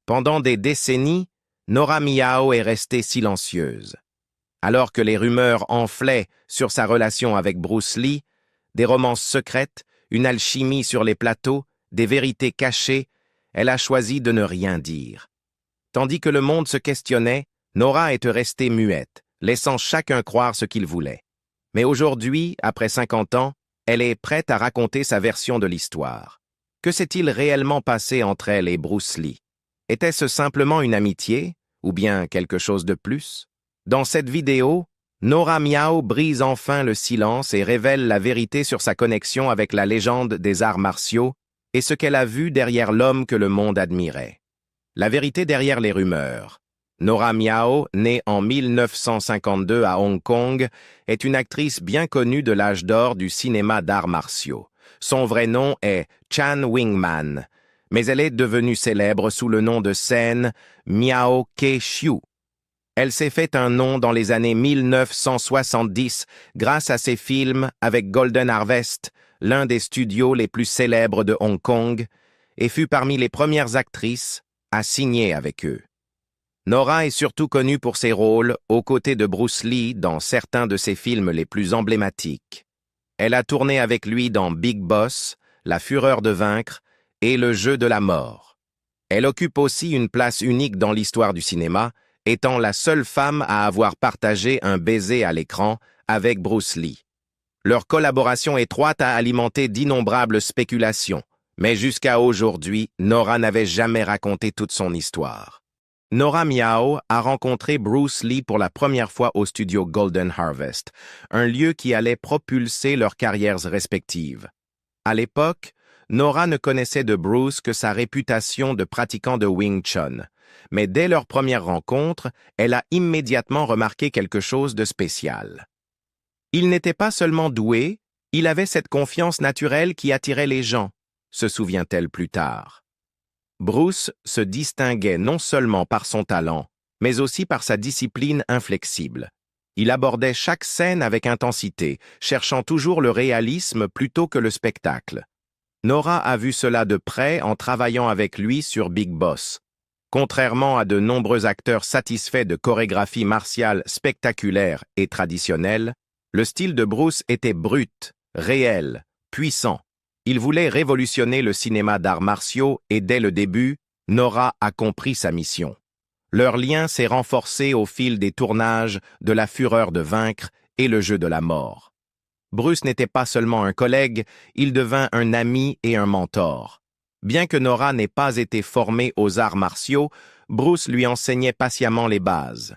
Pendant des décennies, Nora Miao est restée silencieuse. Alors que les rumeurs enflaient sur sa relation avec Bruce Lee, des romances secrètes, une alchimie sur les plateaux, des vérités cachées, elle a choisi de ne rien dire. Tandis que le monde se questionnait, Nora était restée muette, laissant chacun croire ce qu'il voulait. Mais aujourd'hui, après 50 ans, elle est prête à raconter sa version de l'histoire. Que s'est-il réellement passé entre elle et Bruce Lee? Était-ce simplement une amitié, ou bien quelque chose de plus? Dans cette vidéo, Nora Miao brise enfin le silence et révèle la vérité sur sa connexion avec la légende des arts martiaux et ce qu'elle a vu derrière l'homme que le monde admirait. La vérité derrière les rumeurs. Nora Miao, née en 1952 à Hong Kong, est une actrice bien connue de l'âge d'or du cinéma d'arts martiaux. Son vrai nom est Chan Wingman, mais elle est devenue célèbre sous le nom de scène Miao Ke-Xiu. Elle s'est fait un nom dans les années 1970 grâce à ses films avec Golden Harvest, l'un des studios les plus célèbres de Hong Kong, et fut parmi les premières actrices à signer avec eux. Nora est surtout connue pour ses rôles aux côtés de Bruce Lee dans certains de ses films les plus emblématiques. Elle a tourné avec lui dans Big Boss, La Fureur de vaincre et Le Jeu de la mort. Elle occupe aussi une place unique dans l'histoire du cinéma, étant la seule femme à avoir partagé un baiser à l'écran avec Bruce Lee. Leur collaboration étroite a alimenté d'innombrables spéculations, mais jusqu'à aujourd'hui, Nora n'avait jamais raconté toute son histoire. Nora Miao a rencontré Bruce Lee pour la première fois au studio Golden Harvest, un lieu qui allait propulser leurs carrières respectives. À l'époque, Nora ne connaissait de Bruce que sa réputation de pratiquant de Wing Chun, mais dès leur première rencontre, elle a immédiatement remarqué quelque chose de spécial. Il n'était pas seulement doué, il avait cette confiance naturelle qui attirait les gens, se souvient-elle plus tard. Bruce se distinguait non seulement par son talent, mais aussi par sa discipline inflexible. Il abordait chaque scène avec intensité, cherchant toujours le réalisme plutôt que le spectacle. Nora a vu cela de près en travaillant avec lui sur Big Boss. Contrairement à de nombreux acteurs satisfaits de chorégraphies martiales spectaculaires et traditionnelles, le style de Bruce était brut, réel, puissant. Il voulait révolutionner le cinéma d'arts martiaux et dès le début, Nora a compris sa mission. Leur lien s'est renforcé au fil des tournages de La Fureur de vaincre et Le Jeu de la mort. Bruce n'était pas seulement un collègue, il devint un ami et un mentor. Bien que Nora n'ait pas été formée aux arts martiaux, Bruce lui enseignait patiemment les bases.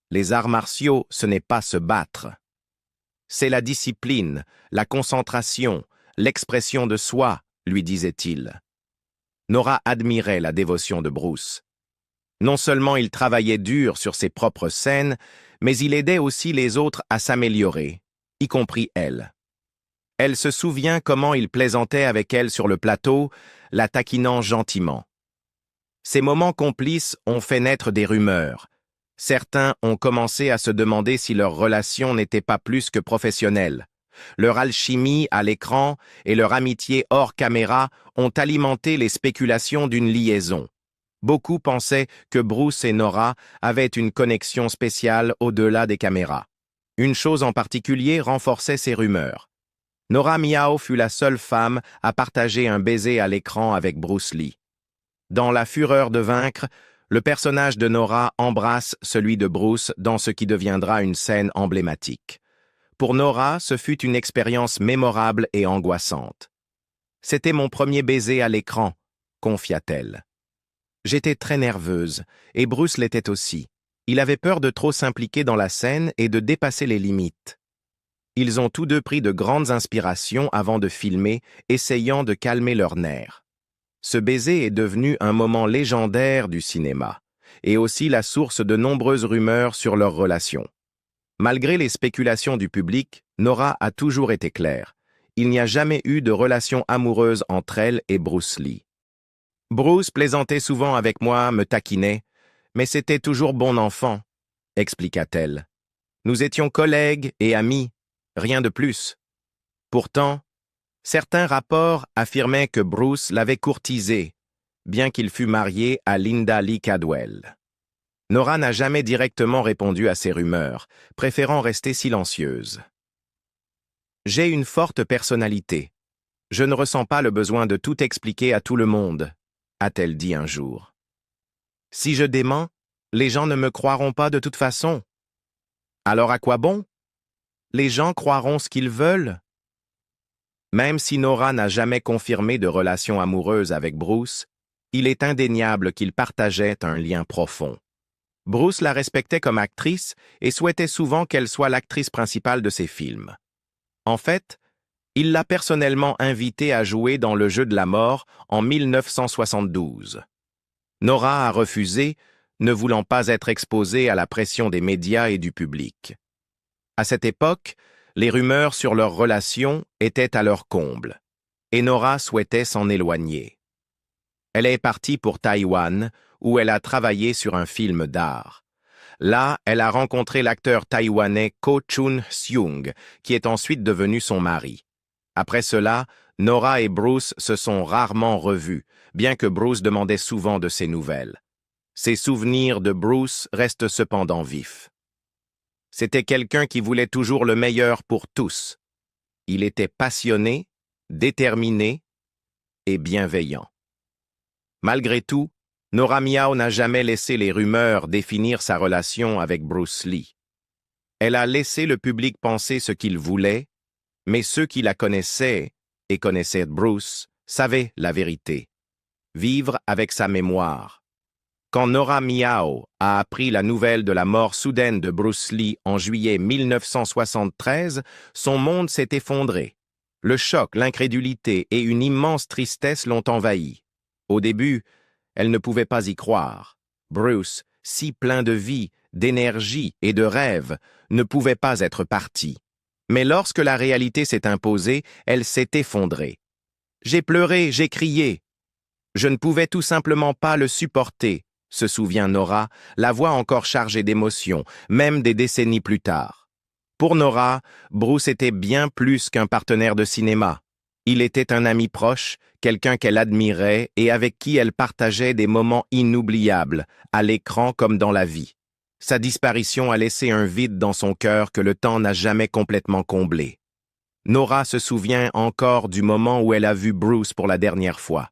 Les arts martiaux, ce n'est pas se battre. C'est la discipline, la concentration, l'expression de soi, lui disait-il. Nora admirait la dévotion de Bruce. Non seulement il travaillait dur sur ses propres scènes, mais il aidait aussi les autres à s'améliorer, y compris elle. Elle se souvient comment il plaisantait avec elle sur le plateau, la taquinant gentiment. Ces moments complices ont fait naître des rumeurs. Certains ont commencé à se demander si leur relation n'était pas plus que professionnelle. Leur alchimie à l'écran et leur amitié hors caméra ont alimenté les spéculations d'une liaison. Beaucoup pensaient que Bruce et Nora avaient une connexion spéciale au-delà des caméras. Une chose en particulier renforçait ces rumeurs. Nora Miao fut la seule femme à partager un baiser à l'écran avec Bruce Lee. Dans La Fureur de vaincre, le personnage de Nora embrasse celui de Bruce dans ce qui deviendra une scène emblématique. Pour Nora, ce fut une expérience mémorable et angoissante. « C'était mon premier baiser à l'écran », confia-t-elle. « J'étais très nerveuse, et Bruce l'était aussi. Il avait peur de trop s'impliquer dans la scène et de dépasser les limites. Ils ont tous deux pris de grandes inspirations avant de filmer, essayant de calmer leurs nerfs. Ce baiser est devenu un moment légendaire du cinéma, et aussi la source de nombreuses rumeurs sur leur relation. Malgré les spéculations du public, Nora a toujours été claire. Il n'y a jamais eu de relation amoureuse entre elle et Bruce Lee. Bruce plaisantait souvent avec moi, me taquinait, mais c'était toujours bon enfant, expliqua-t-elle. Nous étions collègues et amis, rien de plus. Pourtant, certains rapports affirmaient que Bruce l'avait courtisée, bien qu'il fût marié à Linda Lee Cadwell. Nora n'a jamais directement répondu à ces rumeurs, préférant rester silencieuse. « J'ai une forte personnalité. Je ne ressens pas le besoin de tout expliquer à tout le monde », a-t-elle dit un jour. « Si je dément, les gens ne me croiront pas de toute façon. Alors à quoi bon? Les gens croiront ce qu'ils veulent. » Même si Nora n'a jamais confirmé de relation amoureuse avec Bruce, il est indéniable qu'ils partageaient un lien profond. Bruce la respectait comme actrice et souhaitait souvent qu'elle soit l'actrice principale de ses films. En fait, il l'a personnellement invitée à jouer dans Le jeu de la mort en 1972. Nora a refusé, ne voulant pas être exposée à la pression des médias et du public. À cette époque, les rumeurs sur leur relation étaient à leur comble, et Nora souhaitait s'en éloigner. Elle est partie pour Taïwan, où elle a travaillé sur un film d'art. Là, elle a rencontré l'acteur taïwanais Ko Chun-seung, qui est ensuite devenu son mari. Après cela, Nora et Bruce se sont rarement revus, bien que Bruce demandait souvent de ses nouvelles. Ses souvenirs de Bruce restent cependant vifs. C'était quelqu'un qui voulait toujours le meilleur pour tous. Il était passionné, déterminé et bienveillant. Malgré tout, Nora Miao n'a jamais laissé les rumeurs définir sa relation avec Bruce Lee. Elle a laissé le public penser ce qu'il voulait, mais ceux qui la connaissaient et connaissaient Bruce savaient la vérité. Vivre avec sa mémoire. Quand Nora Miao a appris la nouvelle de la mort soudaine de Bruce Lee en juillet 1973, son monde s'est effondré. Le choc, l'incrédulité et une immense tristesse l'ont envahi. Au début, elle ne pouvait pas y croire. Bruce, si plein de vie, d'énergie et de rêves, ne pouvait pas être parti. Mais lorsque la réalité s'est imposée, elle s'est effondrée. « J'ai pleuré, j'ai crié. Je ne pouvais tout simplement pas le supporter », se souvient Nora, la voix encore chargée d'émotions, même des décennies plus tard. Pour Nora, Bruce était bien plus qu'un partenaire de cinéma. Il était un ami proche, quelqu'un qu'elle admirait et avec qui elle partageait des moments inoubliables, à l'écran comme dans la vie. Sa disparition a laissé un vide dans son cœur que le temps n'a jamais complètement comblé. Nora se souvient encore du moment où elle a vu Bruce pour la dernière fois.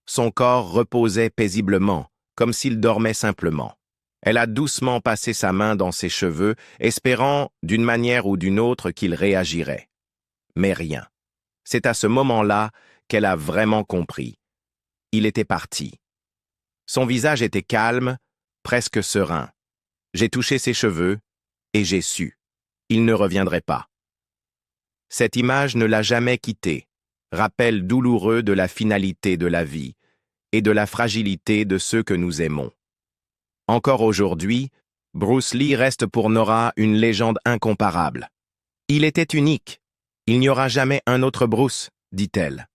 Son corps reposait paisiblement, comme s'il dormait simplement. Elle a doucement passé sa main dans ses cheveux, espérant, d'une manière ou d'une autre, qu'il réagirait. Mais rien. C'est à ce moment-là qu'elle a vraiment compris. Il était parti. Son visage était calme, presque serein. J'ai touché ses cheveux et j'ai su. Il ne reviendrait pas. Cette image ne l'a jamais quitté, rappel douloureux de la finalité de la vie et de la fragilité de ceux que nous aimons. Encore aujourd'hui, Bruce Lee reste pour Nora une légende incomparable. Il était unique. Il n'y aura jamais un autre Bruce, dit-elle.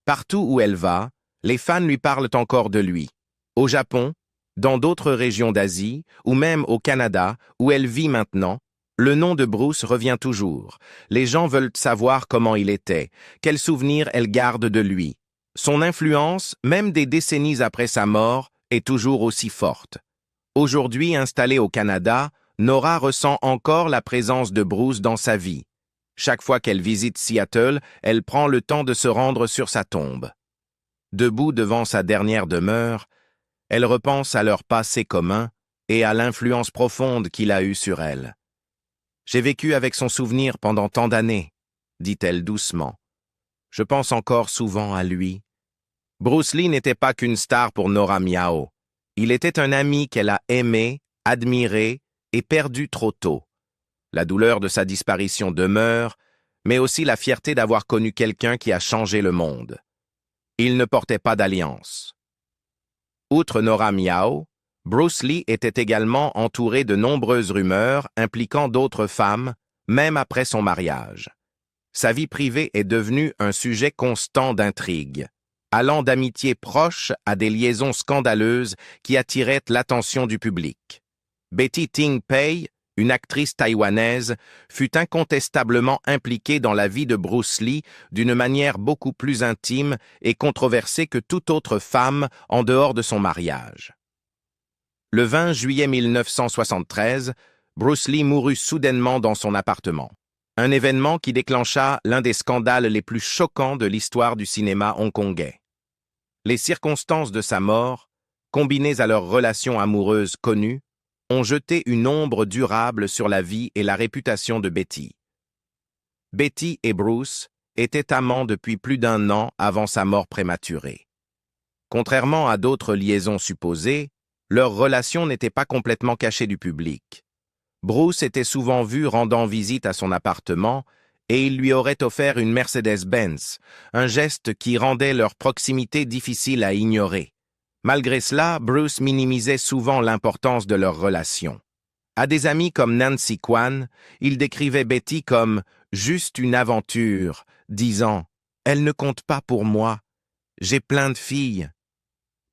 Partout où elle va, les fans lui parlent encore de lui. Au Japon, dans d'autres régions d'Asie, ou même au Canada, où elle vit maintenant, le nom de Bruce revient toujours. Les gens veulent savoir comment il était, quels souvenirs elle garde de lui. Son influence, même des décennies après sa mort, est toujours aussi forte. Aujourd'hui installée au Canada, Nora ressent encore la présence de Bruce dans sa vie. Chaque fois qu'elle visite Seattle, elle prend le temps de se rendre sur sa tombe. Debout devant sa dernière demeure, elle repense à leur passé commun et à l'influence profonde qu'il a eue sur elle. « J'ai vécu avec son souvenir pendant tant d'années, » dit-elle doucement. « Je pense encore souvent à lui. » Bruce Lee n'était pas qu'une star pour Nora Miao. Il était un ami qu'elle a aimé, admiré et perdu trop tôt. La douleur de sa disparition demeure, mais aussi la fierté d'avoir connu quelqu'un qui a changé le monde. Il ne portait pas d'alliance. Outre Nora Miao, Bruce Lee était également entouré de nombreuses rumeurs impliquant d'autres femmes, même après son mariage. Sa vie privée est devenue un sujet constant d'intrigue, allant d'amitiés proches à des liaisons scandaleuses qui attiraient l'attention du public. Betty Ting Pei, une actrice taïwanaise, fut incontestablement impliquée dans la vie de Bruce Lee d'une manière beaucoup plus intime et controversée que toute autre femme en dehors de son mariage. Le 20 juillet 1973, Bruce Lee mourut soudainement dans son appartement. Un événement qui déclencha l'un des scandales les plus choquants de l'histoire du cinéma hongkongais. Les circonstances de sa mort, combinées à leur relation amoureuse connue, ont jeté une ombre durable sur la vie et la réputation de Betty. Betty et Bruce étaient amants depuis plus d'1 an avant sa mort prématurée. Contrairement à d'autres liaisons supposées, leur relation n'était pas complètement cachée du public. Bruce était souvent vu rendant visite à son appartement et il lui aurait offert une Mercedes-Benz, un geste qui rendait leur proximité difficile à ignorer. Malgré cela, Bruce minimisait souvent l'importance de leur relation. À des amis comme Nancy Kwan, il décrivait Betty comme « juste une aventure », disant « Elle ne compte pas pour moi, j'ai plein de filles ».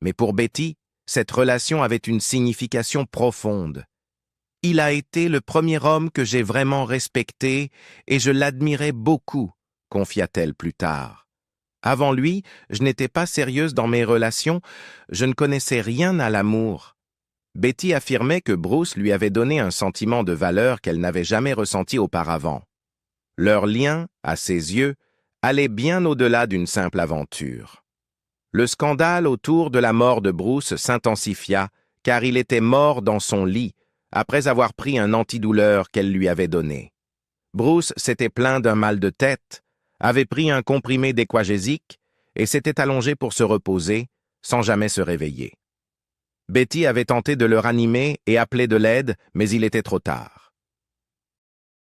Mais pour Betty, cette relation avait une signification profonde. « Il a été le premier homme que j'ai vraiment respecté et je l'admirais beaucoup », confia-t-elle plus tard. Avant lui, je n'étais pas sérieuse dans mes relations, je ne connaissais rien à l'amour. Betty affirmait que Bruce lui avait donné un sentiment de valeur qu'elle n'avait jamais ressenti auparavant. Leur lien, à ses yeux, allait bien au-delà d'une simple aventure. Le scandale autour de la mort de Bruce s'intensifia car il était mort dans son lit après avoir pris un antidouleur qu'elle lui avait donné. Bruce s'était plaint d'un mal de tête, avait pris un comprimé d'équagésique et s'était allongé pour se reposer, sans jamais se réveiller. Betty avait tenté de le ranimer et appelé de l'aide, mais il était trop tard.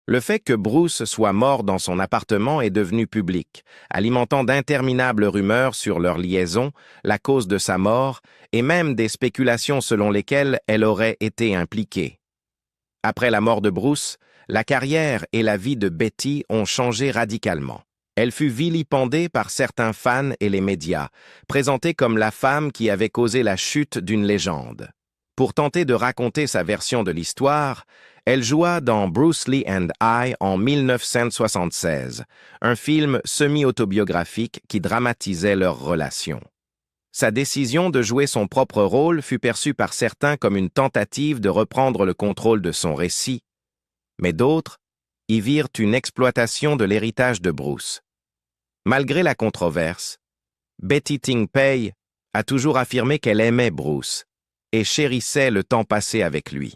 Le fait que Bruce soit mort dans son appartement est devenu public, alimentant d'interminables rumeurs sur leur liaison, la cause de sa mort et même des spéculations selon lesquelles elle aurait été impliquée. Après la mort de Bruce, la carrière et la vie de Betty ont changé radicalement. Elle fut vilipendée par certains fans et les médias, présentée comme la femme qui avait causé la chute d'une légende. Pour tenter de raconter sa version de l'histoire, elle joua dans Bruce Lee and I en 1976, un film semi-autobiographique qui dramatisait leur relation. Sa décision de jouer son propre rôle fut perçue par certains comme une tentative de reprendre le contrôle de son récit, mais d'autres y virent une exploitation de l'héritage de Bruce. Malgré la controverse, Betty Ting Pei a toujours affirmé qu'elle aimait Bruce et chérissait le temps passé avec lui.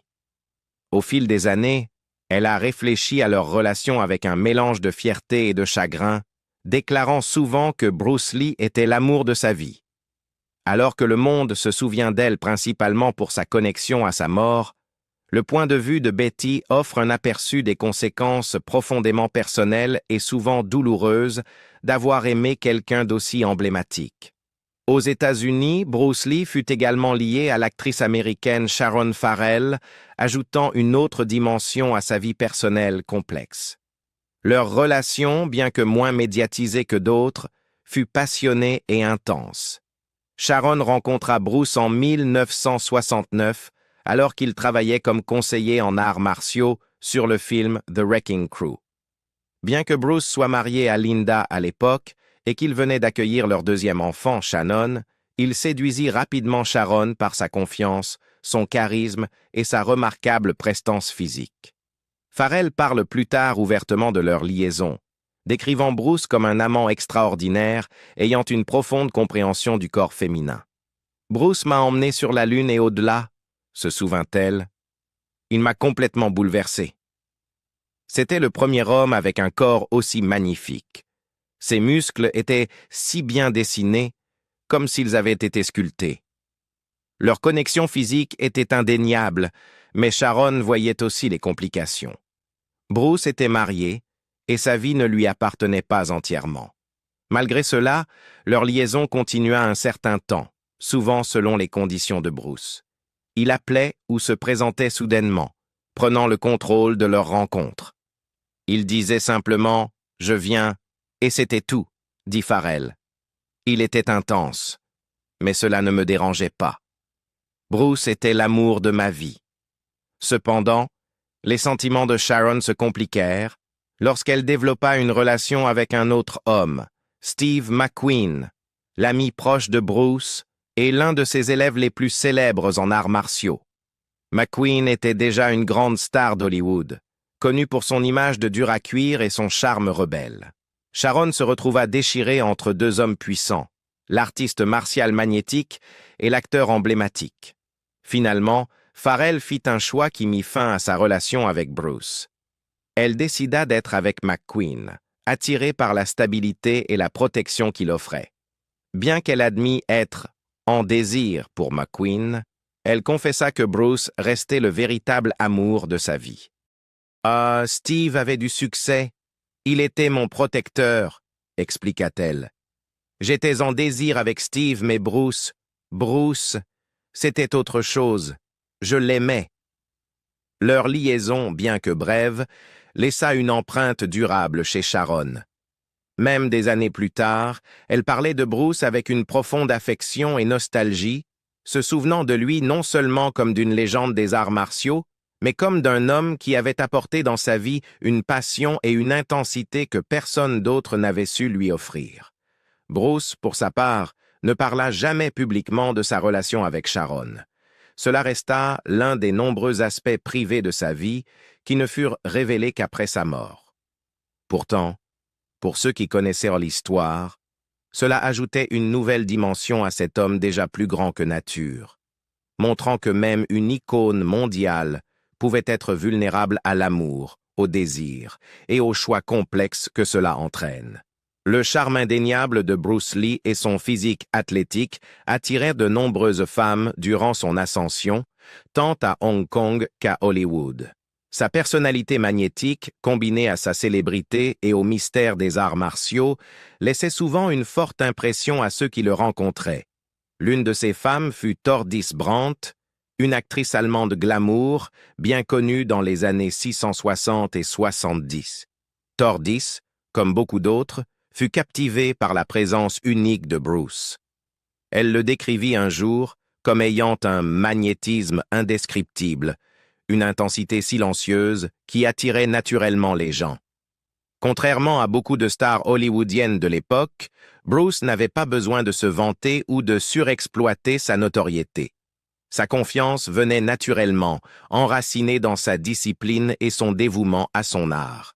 Au fil des années, elle a réfléchi à leur relation avec un mélange de fierté et de chagrin, déclarant souvent que Bruce Lee était l'amour de sa vie. Alors que le monde se souvient d'elle principalement pour sa connexion à sa mort, le point de vue de Betty offre un aperçu des conséquences profondément personnelles et souvent douloureuses d'avoir aimé quelqu'un d'aussi emblématique. Aux États-Unis, Bruce Lee fut également lié à l'actrice américaine Sharon Farrell, ajoutant une autre dimension à sa vie personnelle complexe. Leur relation, bien que moins médiatisée que d'autres, fut passionnée et intense. Sharon rencontra Bruce en 1969, alors qu'il travaillait comme conseiller en arts martiaux sur le film The Wrecking Crew. Bien que Bruce soit marié à Linda à l'époque et qu'il venait d'accueillir leur deuxième enfant, Shannon, il séduisit rapidement Sharon par sa confiance, son charisme et sa remarquable prestance physique. Farrell parle plus tard ouvertement de leur liaison, décrivant Bruce comme un amant extraordinaire ayant une profonde compréhension du corps féminin. « Bruce m'a emmené sur la Lune et au-delà », se souvint-elle. « Il m'a complètement bouleversé. » C'était le premier homme avec un corps aussi magnifique. Ses muscles étaient si bien dessinés, comme s'ils avaient été sculptés. Leur connexion physique était indéniable, mais Sharon voyait aussi les complications. Bruce était marié, et sa vie ne lui appartenait pas entièrement. Malgré cela, leur liaison continua un certain temps, souvent selon les conditions de Bruce. Il appelait ou se présentait soudainement, prenant le contrôle de leur rencontre. Il disait simplement « Je viens » et c'était tout, dit Farrell. Il était intense, mais cela ne me dérangeait pas. Bruce était l'amour de ma vie. Cependant, Les sentiments de Sharon se compliquèrent lorsqu'elle développa une relation avec un autre homme, Steve McQueen, l'ami proche de Bruce et l'un de ses élèves les plus célèbres en arts martiaux. McQueen était déjà une grande star d'Hollywood, connue pour son image de dur à cuire et son charme rebelle. Sharon se retrouva déchirée entre deux hommes puissants, l'artiste martial magnétique et l'acteur emblématique. Finalement, Farrell fit un choix qui mit fin à sa relation avec Bruce. Elle décida d'être avec McQueen, attirée par la stabilité et la protection qu'il offrait. Bien qu'elle admît être en désir pour McQueen, elle confessa que Bruce restait le véritable amour de sa vie. « Ah, Steve avait du succès. Il était mon protecteur, » expliqua-t-elle. « J'étais en désir avec Steve, mais Bruce, c'était autre chose. Je l'aimais. » Leur liaison, bien que brève, laissa une empreinte durable chez Sharon. Même des années plus tard, elle parlait de Bruce avec une profonde affection et nostalgie, se souvenant de lui non seulement comme d'une légende des arts martiaux, mais comme d'un homme qui avait apporté dans sa vie une passion et une intensité que personne d'autre n'avait su lui offrir. Bruce, pour sa part, ne parla jamais publiquement de sa relation avec Sharon. Cela resta l'un des nombreux aspects privés de sa vie qui ne furent révélés qu'après sa mort. Pourtant, pour ceux qui connaissaient l'histoire, cela ajoutait une nouvelle dimension à cet homme déjà plus grand que nature, montrant que même une icône mondiale pouvait être vulnérable à l'amour, au désir et aux choix complexes que cela entraîne. Le charme indéniable de Bruce Lee et son physique athlétique attirèrent de nombreuses femmes durant son ascension, tant à Hong Kong qu'à Hollywood. Sa personnalité magnétique, combinée à sa célébrité et au mystère des arts martiaux, laissait souvent une forte impression à ceux qui le rencontraient. L'une de ces femmes fut Tordis Brandt, une actrice allemande glamour, bien connue dans les années 660 et 70. Tordis, comme beaucoup d'autres, fut captivée par la présence unique de Bruce. Elle le décrivit un jour comme ayant un magnétisme indescriptible, une intensité silencieuse qui attirait naturellement les gens. Contrairement à beaucoup de stars hollywoodiennes de l'époque, Bruce n'avait pas besoin de se vanter ou de surexploiter sa notoriété. Sa confiance venait naturellement, enracinée dans sa discipline et son dévouement à son art.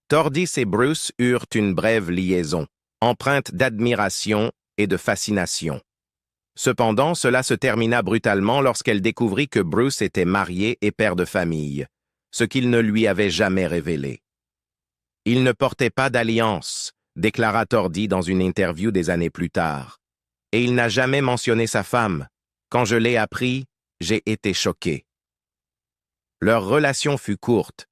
Tordis et Bruce eurent une brève liaison, empreinte d'admiration et de fascination. Cependant, cela se termina brutalement lorsqu'elle découvrit que Bruce était marié et père de famille, ce qu'il ne lui avait jamais révélé. « Il ne portait pas d'alliance », déclara Tordis dans une interview des années plus tard. « Et il n'a jamais mentionné sa femme. Quand je l'ai appris, j'ai été choqué. » Leur relation fut courte,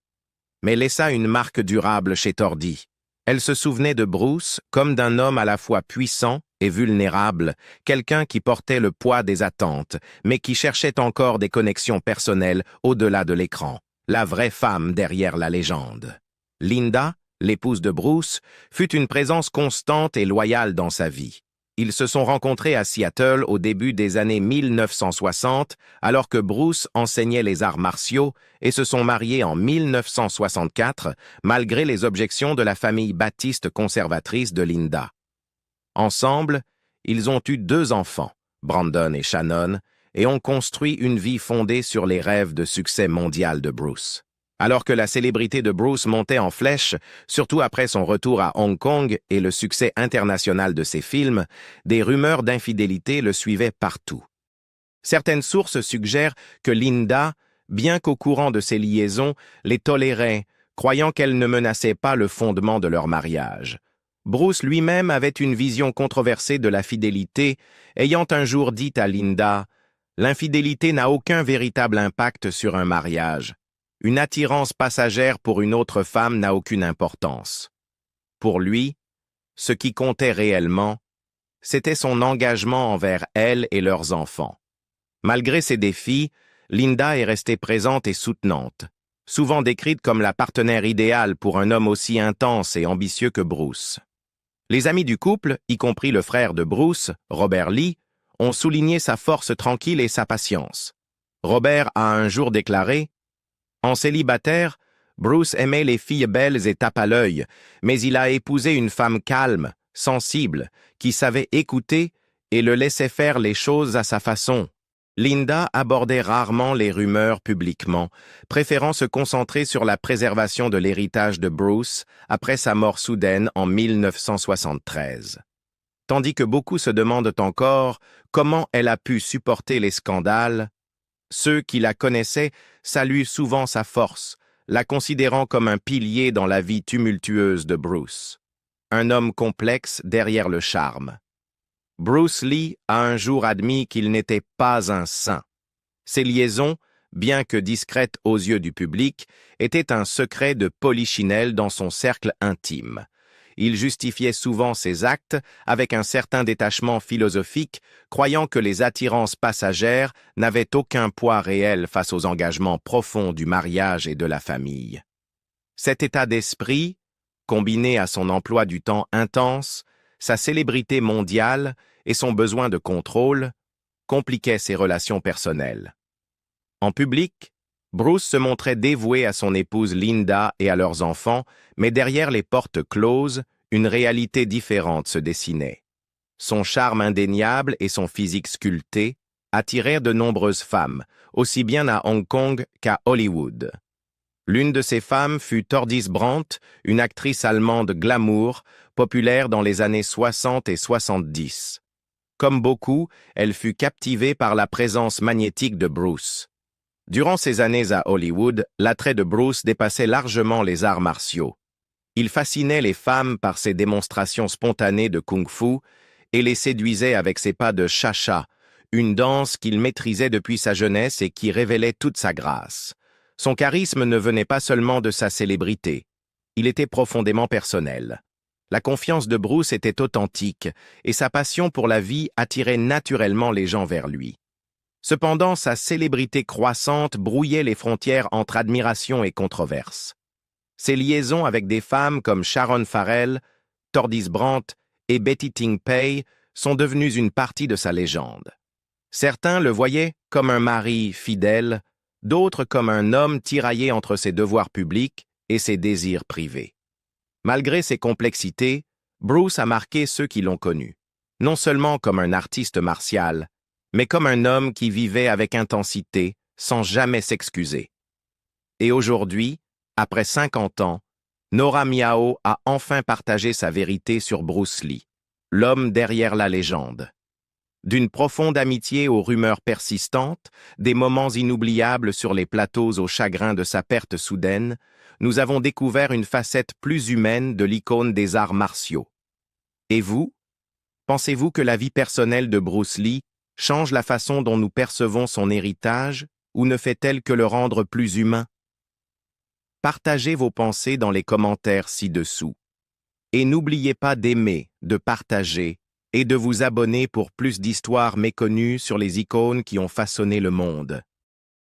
mais laissa une marque durable chez Tordis. Elle se souvenait de Bruce comme d'un homme à la fois puissant et vulnérable, quelqu'un qui portait le poids des attentes, mais qui cherchait encore des connexions personnelles au-delà de l'écran, la vraie femme derrière la légende. Linda, l'épouse de Bruce, fut une présence constante et loyale dans sa vie. Ils se sont rencontrés à Seattle au début des années 1960, alors que Bruce enseignait les arts martiaux, et se sont mariés en 1964, malgré les objections de la famille baptiste conservatrice de Linda. Ensemble, ils ont eu 2 enfants, Brandon et Shannon, et ont construit une vie fondée sur les rêves de succès mondial de Bruce. Alors que la célébrité de Bruce montait en flèche, surtout après son retour à Hong Kong et le succès international de ses films, des rumeurs d'infidélité le suivaient partout. Certaines sources suggèrent que Linda, bien qu'au courant de ces liaisons, les tolérait, croyant qu'elles ne menaçaient pas le fondement de leur mariage. Bruce lui-même avait une vision controversée de la fidélité, ayant un jour dit à Linda « L'infidélité n'a aucun véritable impact sur un mariage. Une attirance passagère pour une autre femme n'a aucune importance. » Pour lui, ce qui comptait réellement, c'était son engagement envers elle et leurs enfants. Malgré ses défis, Linda est restée présente et soutenante, souvent décrite comme la partenaire idéale pour un homme aussi intense et ambitieux que Bruce. Les amis du couple, y compris le frère de Bruce, Robert Lee, ont souligné sa force tranquille et sa patience. Robert a un jour déclaré « En célibataire, Bruce aimait les filles belles et tape à l'œil, mais il a épousé une femme calme, sensible, qui savait écouter et le laissait faire les choses à sa façon. Linda abordait rarement les rumeurs publiquement, préférant se concentrer sur la préservation de l'héritage de Bruce après sa mort soudaine en 1973. Tandis que beaucoup se demandent encore comment elle a pu supporter les scandales, ceux qui la connaissaient saluent souvent sa force, la considérant comme un pilier dans la vie tumultueuse de Bruce. Un homme complexe derrière le charme. Bruce Lee a un jour admis qu'il n'était pas un saint. Ses liaisons, bien que discrètes aux yeux du public, étaient un secret de polichinelle dans son cercle intime. Il justifiait souvent ses actes avec un certain détachement philosophique, croyant que les attirances passagères n'avaient aucun poids réel face aux engagements profonds du mariage et de la famille. Cet état d'esprit, combiné à son emploi du temps intense, sa célébrité mondiale et son besoin de contrôle, compliquaient ses relations personnelles. En public, Bruce se montrait dévoué à son épouse Linda et à leurs enfants, mais derrière les portes closes, une réalité différente se dessinait. Son charme indéniable et son physique sculpté attirèrent de nombreuses femmes, aussi bien à Hong Kong qu'à Hollywood. L'une de ces femmes fut Tordis Brandt, une actrice allemande glamour, populaire dans les années 60 et 70. Comme beaucoup, elle fut captivée par la présence magnétique de Bruce. Durant ses années à Hollywood, l'attrait de Bruce dépassait largement les arts martiaux. Il fascinait les femmes par ses démonstrations spontanées de kung-fu et les séduisait avec ses pas de cha-cha, une danse qu'il maîtrisait depuis sa jeunesse et qui révélait toute sa grâce. Son charisme ne venait pas seulement de sa célébrité, il était profondément personnel. La confiance de Bruce était authentique et sa passion pour la vie attirait naturellement les gens vers lui. Cependant, sa célébrité croissante brouillait les frontières entre admiration et controverse. Ses liaisons avec des femmes comme Sharon Farrell, Tordis Brandt et Betty Ting Pei sont devenues une partie de sa légende. Certains le voyaient comme un mari fidèle, d'autres comme un homme tiraillé entre ses devoirs publics et ses désirs privés. Malgré ses complexités, Bruce a marqué ceux qui l'ont connu, non seulement comme un artiste martial, mais comme un homme qui vivait avec intensité, sans jamais s'excuser. Et aujourd'hui, après 50 ans, Nora Miao a enfin partagé sa vérité sur Bruce Lee, l'homme derrière la légende. D'une profonde amitié aux rumeurs persistantes, des moments inoubliables sur les plateaux au chagrin de sa perte soudaine, nous avons découvert une facette plus humaine de l'icône des arts martiaux. Et vous, pensez-vous que la vie personnelle de Bruce Lee change la façon dont nous percevons son héritage ou ne fait-elle que le rendre plus humain? Partagez vos pensées dans les commentaires ci-dessous. Et n'oubliez pas d'aimer, de partager et de vous abonner pour plus d'histoires méconnues sur les icônes qui ont façonné le monde.